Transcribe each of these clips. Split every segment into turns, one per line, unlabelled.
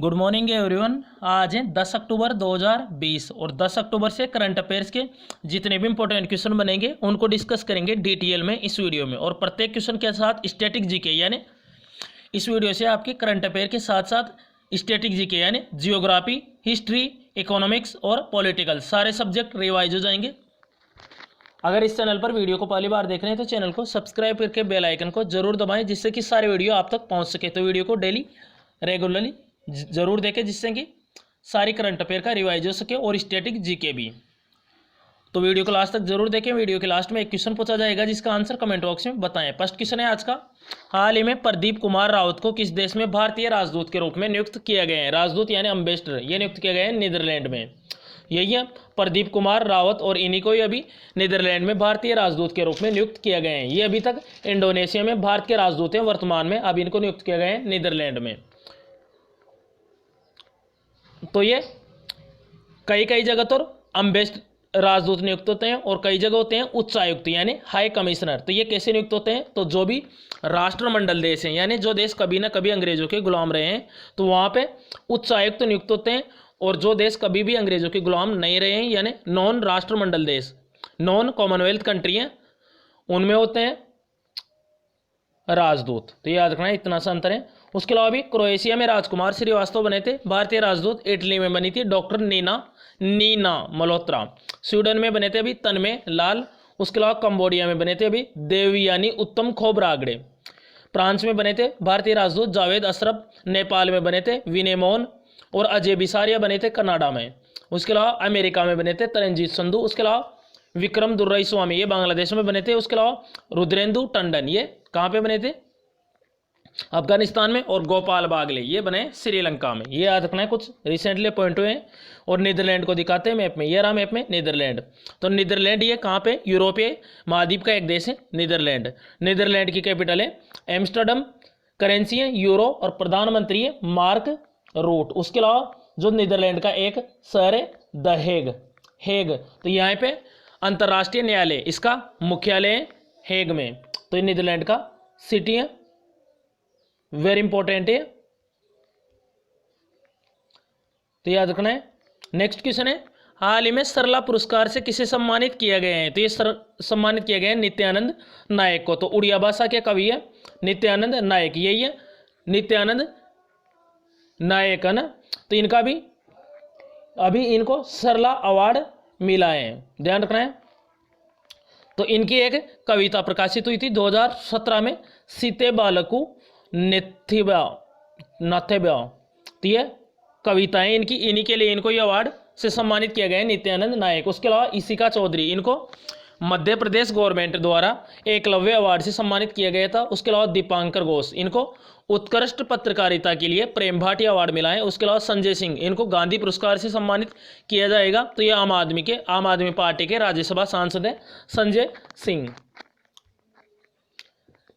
Good morning everyone. आज है 10 अक्टूबर 2020 और 10 अक्टूबर से करंट अफेयर्स के जितने भी इंपॉर्टेंट क्वेश्चन बनेंगे उनको डिस्कस करेंगे डिटेल में इस वीडियो में। और प्रत्येक क्वेश्चन के साथ स्टैटिक जीके यानी इस वीडियो से आपके करंट अफेयर के साथ साथ स्टैटिक जीके यानी जियोग्राफी, हिस्ट्री, इकोनॉमिक्स और पॉलिटिकल सारे सब्जेक्ट रिवाइज हो जाएंगे। अगर इस चैनल पर वीडियो को पहली बार देख रहे हैं तो चैनल को सब्सक्राइब करके बेल आइकन को जरूर दबाएं, जिससे कि सारे वीडियो आप तक पहुंच सके। तो वीडियो को डेली रेगुलरली जरूर देखें, जिससे कि सारी करंट अफेयर का रिवाइज हो सके और स्टैटिक जीके भी। तो वीडियो को लास्ट तक जरूर देखें। वीडियो के लास्ट में एक क्वेश्चन पूछा जाएगा जिसका आंसर कमेंट बॉक्स में बताएं। फर्स्ट क्वेश्चन है आज का, हाल ही में प्रदीप कुमार रावत को किस देश में भारतीय राजदूत के रूप में नियुक्त किया गया है? राजदूत यानी अम्बेसडर, ये नियुक्त किया गया है नीदरलैंड में। यही है प्रदीप कुमार रावत और इन्हीं को ही अभी नीदरलैंड में भारतीय राजदूत के रूप में नियुक्त किया गया है। ये अभी तक इंडोनेशिया में भारत के राजदूत हैं, वर्तमान में अब इनको नियुक्त किया गया है नीदरलैंड में। तो ये कई जगह तो अम्बेसडर राजदूत नियुक्त होते हैं और कई जगह होते हैं उच्चायुक्त यानी हाई कमिश्नर। तो ये कैसे नियुक्त होते हैं? तो जो भी राष्ट्रमंडल देश हैं यानी जो देश कभी ना कभी अंग्रेजों के गुलाम रहे हैं तो वहाँ पे उच्चायुक्त नियुक्त होते हैं। और जो देश कभी भी अंग्रेजों के गुलाम नहीं रहे हैं यानी नॉन राष्ट्रमंडल देश, नॉन कॉमनवेल्थ कंट्री हैं, उनमें होते हैं राजदूत। तो याद रखना है, इतना सा अंतर है। उसके अलावा भी क्रोएशिया में राजकुमार श्रीवास्तव बने थे भारतीय राजदूत। इटली में बनी थी डॉक्टर नीना मल्होत्रा। स्वीडन में बने थे अभी तन्मय लाल। उसके अलावा कंबोडिया में बने थे अभी देवयानी उत्तम खोब्रागड़े। फ्रांस में बने थे भारतीय राजदूत जावेद अशरफ। नेपाल में बने थे विनय मोहन और अजय बिसारिया बने थे कनाडा में। उसके अलावा अमेरिका में बने थे तरनजीत संधू। उसके अलावा विक्रम दुर्राई स्वामी, ये बांग्लादेश में बने थे। उसके अलावा रुद्रेंदु टंडन, ये कहाँ पे बने थे? अफगानिस्तान में। और गोपाल बागले, ये बने श्रीलंका में। ये याद रखना है, कुछ रिसेंटली अपॉइंट हुए हैं। और नीदरलैंड को दिखाते हैं मैप में, ये रहा मैप में नीदरलैंड। तो नीदरलैंड ये कहाँ पे? यूरोपीय महाद्वीप का एक देश है नीदरलैंड। नीदरलैंड की कैपिटल है एम्स्टर्डम। करेंसी है यूरो और प्रधानमंत्री है मार्क रूट। उसके अलावा जो नीदरलैंड का एक शहर है द हेग। तो यहाँ पे अंतर्राष्ट्रीय न्यायालय, इसका मुख्यालय है हेग में। तो ये नीदरलैंड का सिटी है, वेरी इंपॉर्टेंट है, तो याद रखना है। नेक्स्ट क्वेश्चन है, हाल ही में सरला पुरस्कार से किसे सम्मानित किया गया है? तो ये सम्मानित किया गया है नित्यानंद नायक को। तो उड़िया भाषा के कवि है नित्यानंद नायक, यही है नित्यानंद नायक है ना। तो इनका भी अभी इनको सरला अवार्ड मिला है, ध्यान रखना है। तो इनकी एक कविता प्रकाशित हुई थी 2017 में, सीते बालकू नेथिबा। तो ये कविताएं इनकी, इन्हीं के लिए इनको ये अवार्ड से सम्मानित किया गया है नित्यानंद नायक। उसके अलावा इशिका चौधरी, इनको मध्य प्रदेश गवर्नमेंट द्वारा एकलव्य अवार्ड से सम्मानित किया गया था। उसके अलावा दीपांकर घोष, इनको उत्कृष्ट पत्रकारिता के लिए प्रेम भाटी अवार्ड मिला है। उसके अलावा संजय सिंह, इनको गांधी पुरस्कार से सम्मानित किया जाएगा। तो ये आम आदमी पार्टी के राज्यसभा सांसद है संजय सिंह।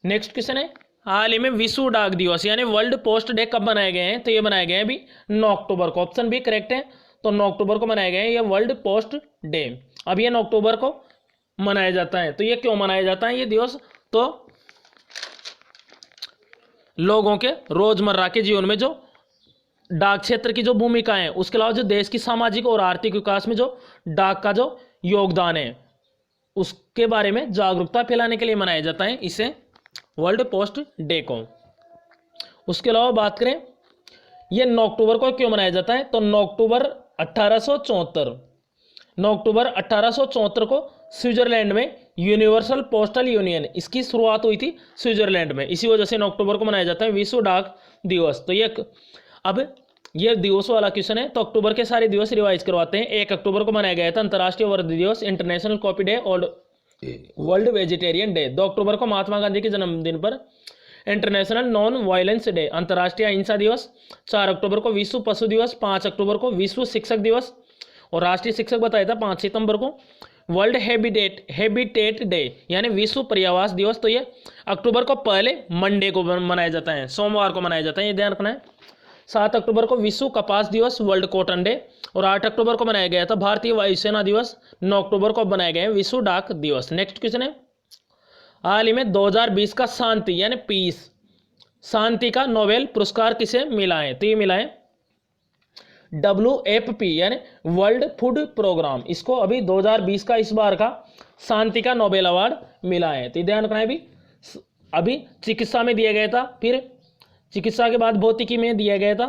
नेक्स्ट क्वेश्चन है, हाल ही में विश्व डाक दिवस यानी वर्ल्ड पोस्ट डे कब बनाए गए हैं? तो ये बनाए गए हैं अभी 9 अक्टूबर को। ऑप्शन भी करेक्ट है, तो 9 अक्टूबर को मनाए गए हैं ये वर्ल्ड पोस्ट डे। अब ये 9 अक्टूबर को मनाया जाता है। तो ये क्यों मनाया जाता है ये दिवस? तो लोगों के रोजमर्रा के जीवन में जो डाक क्षेत्र की जो भूमिका है, उसके अलावा जो देश की सामाजिक और आर्थिक विकास में जो डाक का जो योगदान है, उसके बारे में जागरूकता फैलाने के लिए मनाया जाता है इसे वर्ल्ड पोस्ट डे को। उसके अलावा बात करें ये 9 अक्टूबर को क्यों मनाया जाता है? तो 9 अक्टूबर 1874 को स्विट्जरलैंड में यूनिवर्सल पोस्टल यूनियन, इसकी शुरुआत हुई थी स्विट्जरलैंड में। इसी वजह से 9 अक्टूबर को मनाया जाता है विश्व डाक दिवस। तो ये अब ये दिवस वाला क्वेश्चन है, तो अक्टूबर के सारे दिवस रिवाइज करवाते हैं। 1 अक्टूबर को मनाया गया था अंतर्राष्ट्रीय वर्दी दिवस, इंटरनेशनल कॉफी डे और वर्ल्ड वेजिटेरियन डे। 2 अक्टूबर को महात्मा गांधी के जन्मदिन पर इंटरनेशनल नॉन वायलेंस डे, अंतर्राष्ट्रीय अहिंसा दिवस। 4 अक्टूबर को विश्व पशु दिवस। 5 अक्टूबर को विश्व शिक्षक दिवस और राष्ट्रीय शिक्षक बताया था 5 सितंबर को। वर्ल्ड हैबिटेट डे यानी विश्व पर्यावास दिवस। तो ये अक्टूबर को पहले मंडे को मनाया जाता है, सोमवार को मनाया जाता है, ये ध्यान रखना है। 7 अक्टूबर को विश्व कपास दिवस, वर्ल्ड कॉटन डे। और 8 अक्टूबर को मनाया गया था भारतीय वायुसेना दिवस। 9 अक्टूबर को बनाया गया है विश्व डाक दिवस। नेक्स्ट क्वेश्चन है, हाल ही में 2020 का शांति यानी पीस शांति का नोबेल पुरस्कार किसे मिला है? तो ये मिला है WFP यानी वर्ल्ड फूड प्रोग्राम, इसको अभी 2020 का इस बार का शांति का नोबेल अवार्ड मिला है। तो ध्यान रखना है अभी चिकित्सा में दिया गया था, फिर चिकित्सा के बाद भौतिकी में दिया गया था,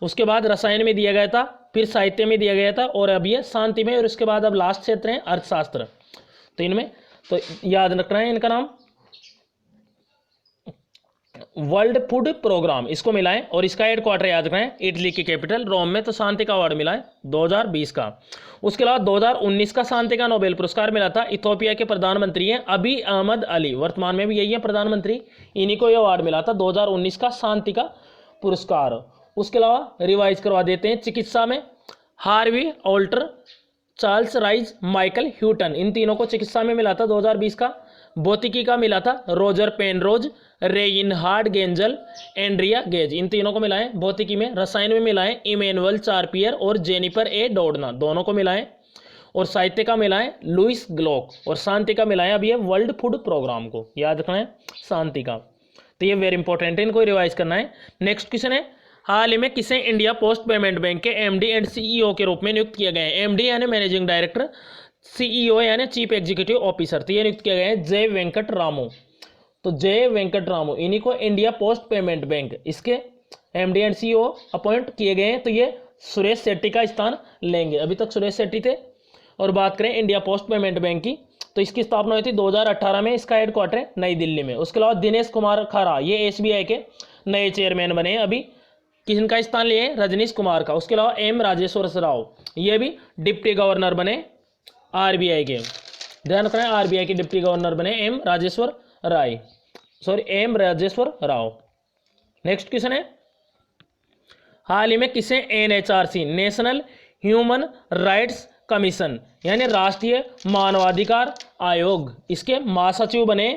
उसके बाद रसायन में दिया गया था, फिर साहित्य में दिया गया था, और अब ये शांति में, और उसके बाद अब लास्ट क्षेत्र है अर्थशास्त्र। तो इनमें तो याद रखना है इनका नाम वर्ल्ड फूड प्रोग्राम, इसको मिला है। और इसका हेडक्वार्टर याद रखना है इटली की कैपिटल रोम में। तो शांति का अवार्ड मिला है 2020 का। उसके अलावा 2019 का शांति का नोबेल पुरस्कार मिला था इथियोपिया के प्रधानमंत्री हैं अबी अहमद अली, वर्तमान में भी यही है प्रधानमंत्री, इन्हीं को यह अवार्ड मिला था 2019 का शांति का पुरस्कार। उसके अलावा रिवाइज करवा देते हैं चिकित्सा में Harvey Alter, Charles Rice, Michael Houghton, इन तीनों को चिकित्सा में मिला था 2020 का। भौतिकी का मिला था Roger Penrose, Reinhard Genzel, Andrea Ghez, इन तीनों को मिला है भौतिकी में। रसायन में मिला है इमैनुअल चार्पियर और जेनिफर ए डोडना, दोनों को मिला है। और साहित्य का मिला है लुइस ग्लोक। और शांति का मिला है अब ये वर्ल्ड फूड प्रोग्राम को याद रखना है शांति का। तो ये वेरी इंपॉर्टेंट है, इनको रिवाइज करना है। नेक्स्ट क्वेश्चन है हाल ही में किसे इंडिया पोस्ट पेमेंट बैंक के MD एंड CEO के रूप में नियुक्त किया गया है। MD यानी मैनेजिंग डायरेक्टर, CEO यानी चीफ एग्जीक्यूटिव ऑफिसर। तो ये नियुक्त किया गया है जय वेंकट रामू। तो जय वेंकट रामू इन्हीं को इंडिया पोस्ट पेमेंट बैंक इसके MD एंड CEO अपॉइंट किए गए हैं। तो ये सुरेश शेट्टी का स्थान लेंगे, अभी तक सुरेश शेट्टी थे। और बात करें इंडिया पोस्ट पेमेंट बैंक की, तो इसकी स्थापना हुई थी 2018 में, इसका हेडक्वार्टर नई दिल्ली में। उसके अलावा दिनेश कुमार खरा ये SBI के नए चेयरमैन बने हैं, अभी किसका स्थान लिए रजनीश कुमार का। उसके अलावा M राजेश्वर राव ये भी डिप्टी गवर्नर बने RBI के, ध्यान रखना है RBI के डिप्टी गवर्नर बने M Rajeshwar Rao. Next question है हाल ही में किसे NHRC national human rights commission यानी राष्ट्रीय मानवाधिकार आयोग इसके महासचिव बने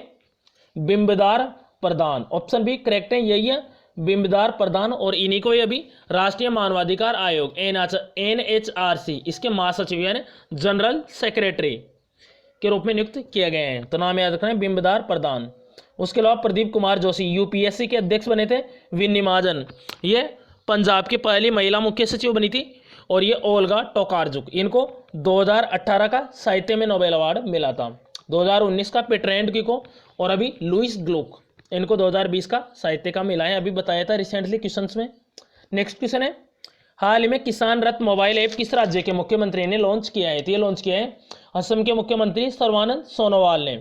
बिंबदार प्रधान। ऑप्शन बी करेक्ट है, यही है बिंबदार प्रधान। और इन्हीं को अभी राष्ट्रीय मानवाधिकार आयोग NHRC इसके महासचिव यानी जनरल सेक्रेटरी के रूप में नियुक्त किए गए हैं। तो नाम याद रखना है बिंबदार प्रधान। उसके अलावा प्रदीप कुमार जोशी UPSC के अध्यक्ष बने थे। विन्नी महाजन ये पंजाब की पहली महिला मुख्य सचिव बनी थी। और ये ओल्गा टोकार्जुक इनको 2018 का साहित्य में नोबेल अवार्ड मिला था। 2019 का पेट्रेंडकी को, और अभी लुइस ग्लूक इनको 2020 का साहित्य का मिला है, अभी बताया था रिसेंटली क्वेश्चंस में। नेक्स्ट क्वेश्चन है हाल ही में किसान रथ मोबाइल ऐप किस राज्य के मुख्यमंत्री ने लॉन्च किया है। तो ये लॉन्च किया है असम के मुख्यमंत्री सर्बानंद सोनोवाल ने।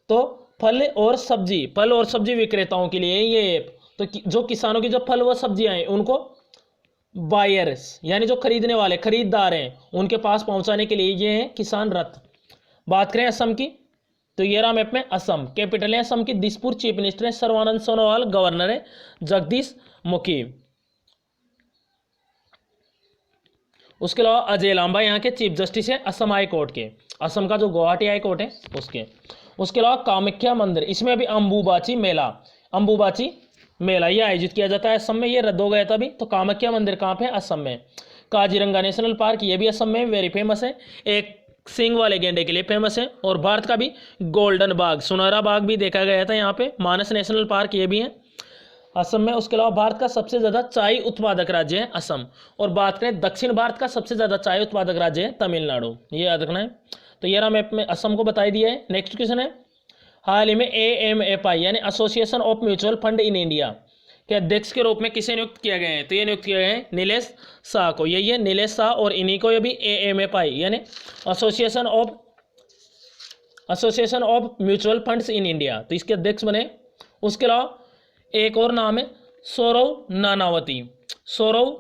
तो फल और सब्जी विक्रेताओं के लिए ये ऐप, तो जो किसानों की जो फल व सब्जियां हैं उनको बायर्स यानी जो खरीदने वाले खरीदार हैं उनके पास पहुंचाने के लिए ये है किसान रथ। बात करें असम की, तो ये रहा मैप में असम, कैपिटल है असम की दिसपुर, चीफ मिनिस्टर है सर्बानंद सोनोवाल, गवर्नर है जगदीश मुखी। उसके अलावा अजय लांबा यहाँ के चीफ जस्टिस है असम हाई कोर्ट के, असम का जो गुवाहाटी हाई कोर्ट है उसके। उसके अलावा कामाख्या मंदिर, इसमें अभी अंबुबाची मेला ये आयोजित किया जाता है असम में, ये रद्द हो गया था अभी। तो कामाख्या मंदिर कहाँ पे? असम में। काजीरंगा नेशनल पार्क ये भी असम में वेरी फेमस है, एक सींग वाले गेंडे के लिए फेमस है। और भारत का भी गोल्डन बाग, सुनहरा बाग भी देखा गया था यहाँ पे। मानस नेशनल पार्क ये भी है असम में। उसके अलावा भारत का सबसे ज़्यादा चाय उत्पादक राज्य है असम। और बात करें दक्षिण भारत का सबसे ज़्यादा चाय उत्पादक राज्य है तमिलनाडु, ये याद रखना है। तो ये रहा मैप में असम को बताई दिया है। नेक्स्ट क्वेश्चन है हाल ही में AMFI यानी association of mutual fund in India के अध्यक्ष के रूप में किसे नियुक्त किया गया है? तो ये नियुक्त किया गया है नीलेश शाह को, यही है नीलेश शाह। और इन्हीं को ये भी AMFI यानी association of mutual funds in India, तो इसके अध्यक्ष बने। उसके अलावा एक और नाम है सौरव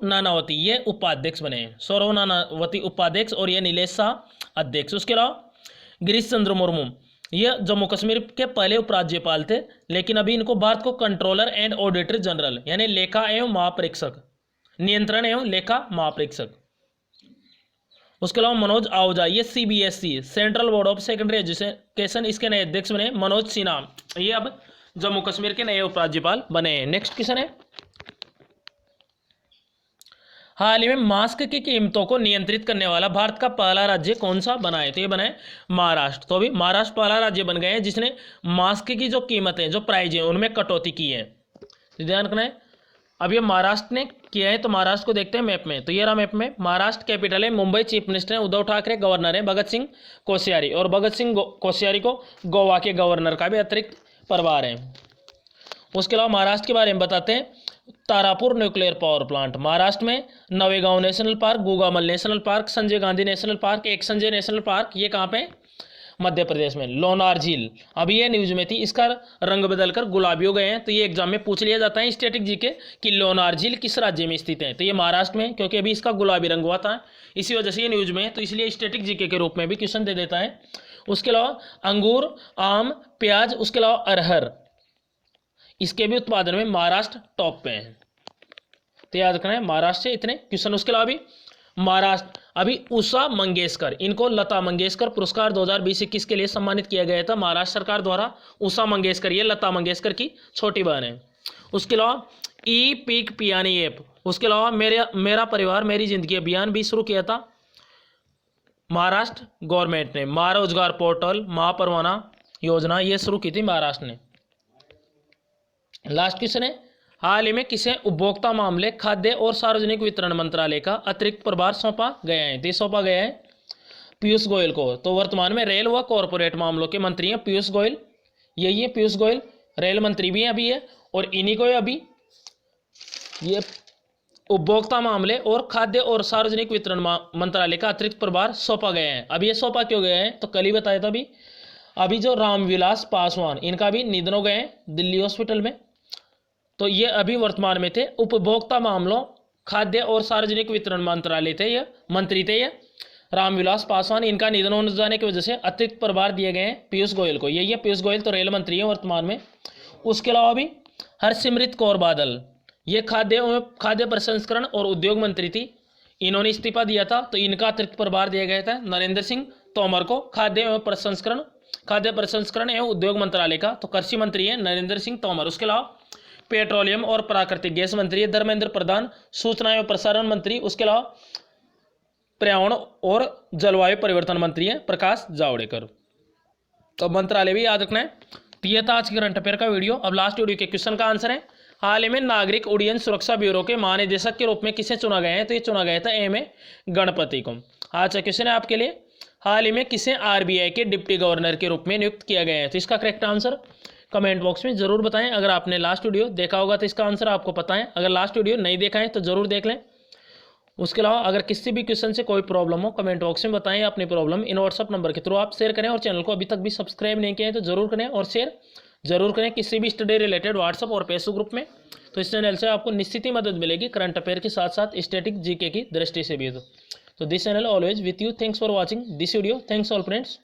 नानावती, ये उपाध्यक्ष बने हैं, सौरव नानावती उपाध्यक्ष और ये नीलेश शाह अध्यक्ष। उसके अलावा गिरीश चंद्र मुर्मू ये जम्मू कश्मीर के पहले उपराज्यपाल थे, लेकिन अभी इनको भारत को कंट्रोलर एंड ऑडिटर जनरल यानी लेखा एवं महापरीक्षक, नियंत्रण एवं लेखा महापरीक्षक। उसके अलावा मनोज आहूजा ये CBSE central board of secondary education इसके नए अध्यक्ष बने। मनोज सिन्हा ये अब जम्मू कश्मीर के नए उपराज्यपाल बने। नेक्स्ट क्वेश्चन है हाल ही में मास्क की कीमतों को नियंत्रित करने वाला भारत का पहला राज्य कौन सा बना है? तो ये बना है महाराष्ट्र। तो अभी महाराष्ट्र पहला राज्य बन गए हैं जिसने मास्क की जो कीमतें जो प्राइस है उनमें कटौती की है। तो ध्यान रखना है अब ये महाराष्ट्र ने किया है, तो महाराष्ट्र को देखते हैं मैप में। तो ये रहा मैप में, महाराष्ट्र कैपिटल है मुंबई, चीफ मिनिस्टर है उद्धव ठाकरे, गवर्नर है भगत सिंह कोश्यारी, और भगत सिंह कोश्यारी को गोवा के गवर्नर का भी अतिरिक्त प्रभार है। उसके अलावा महाराष्ट्र के बारे में बताते हैं, Tarapur nuclear power plant Maharashtra में, Navegaon national park, Gugamal national park, Sanjay Gandhi national park, एक संजय नेशनल पार्क, ये कहाँ पे, मध्य प्रदेश में। लोनार झील, अभी ये न्यूज में थी, इसका रंग बदलकर गुलाबी हो गए हैं, तो ये एग्जाम में पूछ लिया जाता है स्टैटिक जीके कि लोनार झील किस राज्य में स्थित है, तो ये महाराष्ट्र में, क्योंकि अभी इसका गुलाबी रंग हुआ था, इसी वजह से ये न्यूज में, तो इसलिए स्टैटिक जीके के रूप में भी क्वेश्चन दे देता है। उसके अलावा अंगूर, आम, प्याज, उसके अलावा अरहर, इसके भी उत्पादन में महाराष्ट्र टॉप पे है, तो याद रखना है महाराष्ट्र से इतने क्वेश्चन। उसके अलावा भी महाराष्ट्र, अभी उषा मंगेशकर, इनको लता मंगेशकर पुरस्कार 2020-21 के लिए सम्मानित किया गया था महाराष्ट्र सरकार द्वारा। उषा मंगेशकर, ये लता मंगेशकर की छोटी बहन है। उसके अलावा ई पीक पियानी ऐप, उसके अलावा मेरा परिवार मेरी जिंदगी अभियान भी शुरू किया था महाराष्ट्र गवर्नमेंट ने। महारोजगार पोर्टल, महापरवाना योजना, ये शुरू की थी महाराष्ट्र ने। लास्ट क्वेश्चन है, हाल ही में किसे उपभोक्ता मामले, खाद्य और सार्वजनिक वितरण मंत्रालय का अतिरिक्त प्रभार सौंपा गया है, तो सौंपा गया है पीयूष गोयल को। तो वर्तमान में रेल व कॉरपोरेट मामलों के मंत्री हैं पीयूष गोयल, यही है पीयूष गोयल, रेल मंत्री भी हैं अभी है, और इन्हीं को अभी ये उपभोक्ता मामले और खाद्य और सार्वजनिक वितरण मंत्रालय का अतिरिक्त प्रभार सौंपा गया है। अभी ये सौंपा क्यों गया है, तो कल ही बताया था अभी जो रामविलास पासवान, इनका भी निधन हो गए हैं दिल्ली हॉस्पिटल में, तो ये अभी वर्तमान में थे उपभोक्ता मामलों, खाद्य और सार्वजनिक वितरण मंत्रालय थे, ये मंत्री थे ये रामविलास पासवान, इनका निधन होने जाने की वजह से अतिरिक्त प्रभार दिए गए हैं पीयूष गोयल को। यही है पीयूष गोयल, तो रेल मंत्री है वर्तमान में। उसके अलावा भी हरसिमरत कौर बादल, ये खाद्य प्रसंस्करण और उद्योग मंत्री थी, इन्होंने इस्तीफा दिया था, तो इनका अतिरिक्त प्रभार दिया गया था नरेंद्र सिंह तोमर को खाद्य प्रसंस्करण एवं उद्योग मंत्रालय का, तो कृषि मंत्री है नरेंद्र सिंह तोमर। उसके अलावा पेट्रोलियम और प्राकृतिक गैस मंत्री है धर्मेंद्र प्रधान, सूचना एवं प्रसारण मंत्री, उसके अलावा पर्यावरण और जलवायु परिवर्तन मंत्री है प्रकाश जावड़ेकर। तो मंत्रालय भी याद रखना है। तो यह था आज की करंट अफेयर का वीडियो। अब लास्ट वीडियो के क्वेश्चन का आंसर है, हाल ही में नागरिक उड्डयन सुरक्षा ब्यूरो के महानिदेशक के रूप में किसे चुना गया है, तो ये चुना गया था एम ए गणपति को। आज का क्वेश्चन है आपके लिए, हाल ही में किसे आरबीआई के डिप्टी गवर्नर के रूप में नियुक्त किया गया है, तो इसका करेक्ट आंसर कमेंट बॉक्स में जरूर बताएं। अगर आपने लास्ट वीडियो देखा होगा तो इसका आंसर आपको पता है, अगर लास्ट वीडियो नहीं देखा है तो जरूर देख लें। उसके अलावा अगर किसी भी क्वेश्चन से कोई प्रॉब्लम हो कमेंट बॉक्स में बताएं अपनी प्रॉब्लम, इन व्हाट्सअप नंबर के थ्रू आप शेयर करें, और चैनल को अभी तक भी सब्सक्राइब नहीं किया है तो जरूर करें और शेयर जरूर करें किसी भी स्टडी रिलेटेड व्हाट्सअप और फेसबुक ग्रुप में। तो इस चैनल से आपको निश्चित ही मदद मिलेगी करंट अफेयर के साथ साथ स्टैटिक जीके की दृष्टि से भी। तो this channel always with you, thanks for watching this video, thanks all friends.